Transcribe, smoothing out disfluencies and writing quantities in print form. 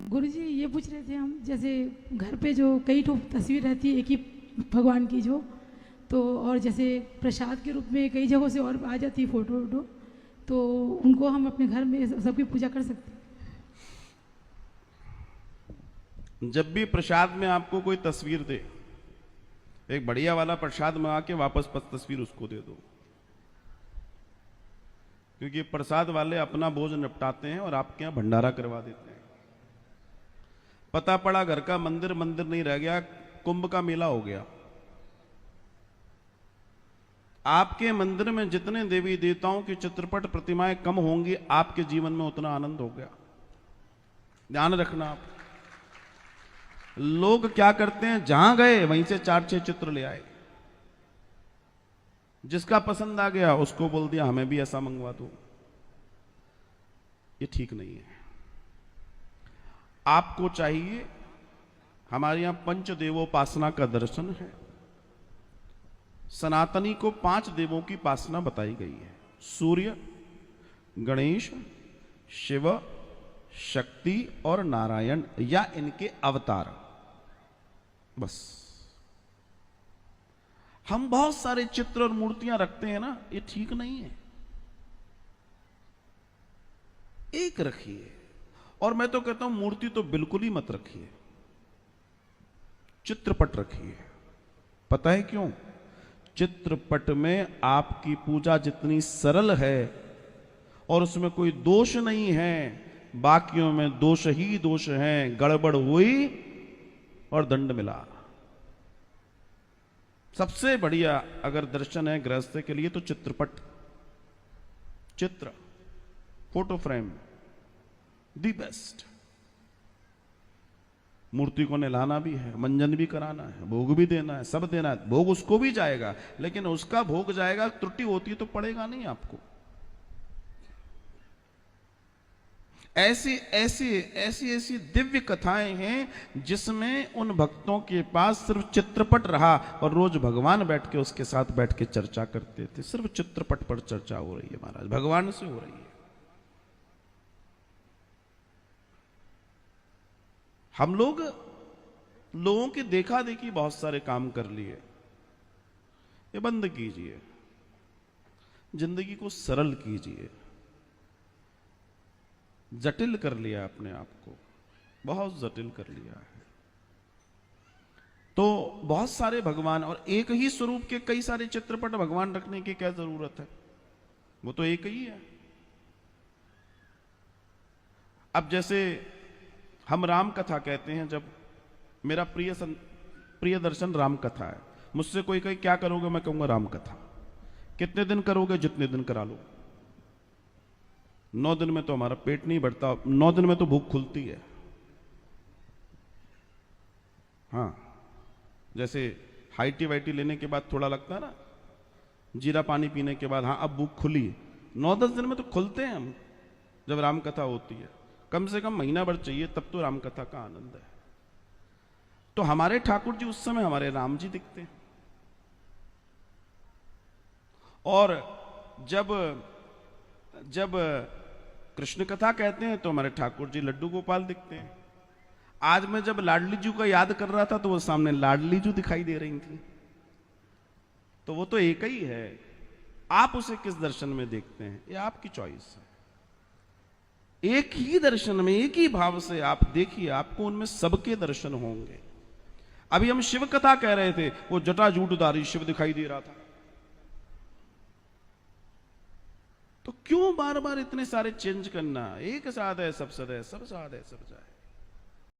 गुरुजी ये पूछ रहे थे हम, जैसे घर पे जो कई ठो तस्वीर रहती है एक ही भगवान की जो, तो और जैसे प्रसाद के रूप में कई जगहों से और आ जाती है फोटो वोटो, तो उनको हम अपने घर में सबकी पूजा कर सकते हैं? जब भी प्रसाद में आपको कोई तस्वीर दे, एक बढ़िया वाला प्रसाद मंगा के वापस तस्वीर उसको दे दो, क्योंकि प्रसाद वाले अपना बोझ निपटाते हैं और आपके यहां भंडारा करवा देते हैं। पता पड़ा घर का मंदिर मंदिर नहीं रह गया, कुंभ का मेला हो गया। आपके मंदिर में जितने देवी देवताओं की चित्रपट प्रतिमाएं कम होंगी, आपके जीवन में उतना आनंद हो गया। ध्यान रखना आप। लोग क्या करते हैं, जहां गए वहीं से 4-6 चित्र ले आए, जिसका पसंद आ गया उसको बोल दिया हमें भी ऐसा मंगवा दो। ये ठीक नहीं है। आपको चाहिए, हमारे यहां पंचदेवोपासना का दर्शन है। सनातनी को 5 देवों की उपासना बताई गई है: सूर्य, गणेश, शिव, शक्ति और नारायण, या इनके अवतार। बस। हम बहुत सारे चित्र और मूर्तियां रखते हैं ना, ये ठीक नहीं है। एक रखिए। और मैं तो कहता हूं मूर्ति तो बिल्कुल ही मत रखिए, चित्रपट रखिए। पता है क्यों? चित्रपट में आपकी पूजा जितनी सरल है और उसमें कोई दोष नहीं है, बाकियों में दोष ही दोष हैं। गड़बड़ हुई और दंड मिला। सबसे बढ़िया अगर दर्शन है गृहस्थ के लिए तो चित्रपट, चित्र, फोटो फ्रेम, दी बेस्ट। मूर्ति को नहलाना भी है, मंजन भी कराना है, भोग भी देना है, सब देना है। भोग उसको भी जाएगा, लेकिन उसका भोग जाएगा, त्रुटि होती है तो पड़ेगा नहीं आपको। ऐसी ऐसी ऐसी ऐसी दिव्य कथाएं हैं जिसमें उन भक्तों के पास सिर्फ चित्रपट रहा और रोज भगवान बैठ के उसके साथ बैठ के चर्चा करते थे। सिर्फ चित्रपट पर चर्चा हो रही है महाराज, भगवान से हो रही है। हम लोगों की देखा देखी बहुत सारे काम कर लिए। ये बंद कीजिए, जिंदगी को सरल कीजिए। जटिल कर लिया अपने आप को, बहुत जटिल कर लिया है। तो बहुत सारे भगवान और एक ही स्वरूप के कई सारे चित्रपट भगवान रखने की क्या जरूरत है? वो तो एक ही है। अब जैसे हम राम कथा कहते हैं, जब मेरा प्रिय दर्शन राम कथा है। मुझसे कोई कहे क्या करोगे, मैं कहूंगा राम कथा। कितने दिन करोगे? जितने दिन करा लो। 9 दिन में तो हमारा पेट नहीं बढ़ता, 9 दिन में तो भूख खुलती है। हाँ, जैसे हाइटी वाइटी लेने के बाद थोड़ा लगता है ना, जीरा पानी पीने के बाद हाँ अब भूख खुली। 9-10 दिन में तो खुलते हैं हम, जब राम कथा होती है। कम से कम महीना भर चाहिए, तब तो राम कथा का आनंद है। तो हमारे ठाकुर जी उस समय हमारे राम जी दिखते हैं। और जब कृष्ण कथा कहते हैं तो हमारे ठाकुर जी लड्डू गोपाल दिखते हैं। आज मैं जब लाडली जी को याद कर रहा था तो वो सामने लाडली जी दिखाई दे रही थी। तो वो तो एक ही है। आप उसे किस दर्शन में देखते हैं, ये आपकी चॉइस है। एक ही दर्शन में, एक ही भाव से आप देखिए, आपको उनमें सबके दर्शन होंगे। अभी हम शिव कथा कह रहे थे, वो जटाजूटधारी शिव दिखाई दे रहा था। तो क्यों बार बार इतने सारे चेंज करना? एक साथ है सब सद है, सब साथ है सब जाए।